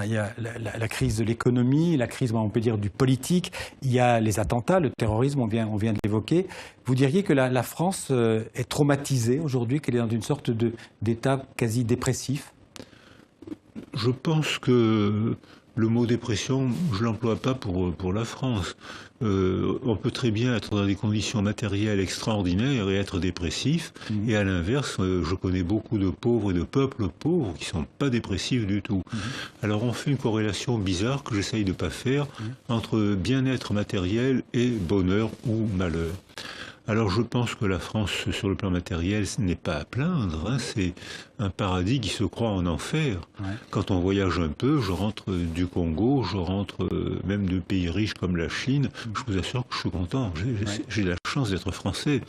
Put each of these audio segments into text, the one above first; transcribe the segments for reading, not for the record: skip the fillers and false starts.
il y a la crise de l'économie, la crise, on peut dire, du politique, il y a les attentats, le terrorisme, on vient de l'évoquer. Vous diriez que la France est traumatisée aujourd'hui, qu'elle est dans une sorte d'état quasi dépressif? Je pense que le mot dépression, je ne l'emploie pas pour la France. On peut très bien être dans des conditions matérielles extraordinaires et être dépressif. Et à l'inverse, je connais beaucoup de pauvres et de peuples pauvres qui ne sont pas dépressifs du tout. Alors on fait une corrélation bizarre que j'essaye de ne pas faire entre bien-être matériel et bonheur ou malheur. Alors je pense que la France, sur le plan matériel, ce n'est pas à plaindre. Hein. C'est un paradis qui se croit en enfer. Ouais. Quand on voyage un peu, je rentre du Congo, je rentre même de pays riches comme la Chine, je vous assure que je suis content. J'ai la chance d'être français.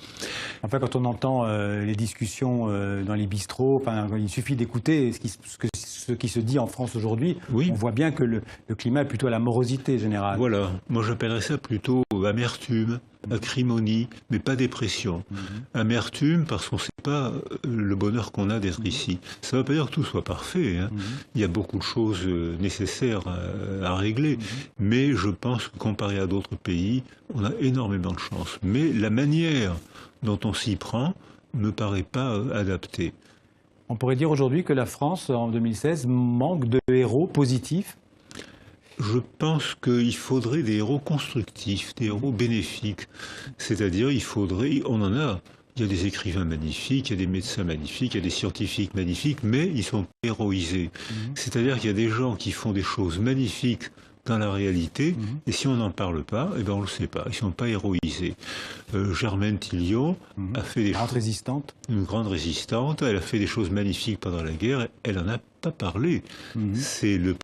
Enfin, quand on entend les discussions dans les bistrots, il suffit d'écouter ce qui se dit en France aujourd'hui, on voit bien que le climat est plutôt à la morosité générale. Voilà, moi j'appellerais ça plutôt amertume, acrimonie, mais pas dépression. Amertume parce qu'on ne sait pas le bonheur qu'on a d'être ici. Ça ne veut pas dire que tout soit parfait. Hein. Il y a beaucoup de choses nécessaires à régler. Mais je pense que comparé à d'autres pays, on a énormément de chance. Mais la manière dont on s'y prend ne me paraît pas adaptée. On pourrait dire aujourd'hui que la France, en 2016, manque de héros positifs. Je pense qu'il faudrait des héros constructifs, des héros bénéfiques. C'est-à-dire, on en a. Il y a des écrivains magnifiques, il y a des médecins magnifiques, il y a des scientifiques magnifiques, mais ils sont héroïsés. C'est-à-dire qu'il y a des gens qui font des choses magnifiques dans la réalité, et si on n'en parle pas, eh ben on ne le sait pas, ils ne sont pas héroïsés. Germaine Tillion a fait une grande résistante, elle a fait des choses magnifiques pendant la guerre, elle n'en a pas parlé. C'est le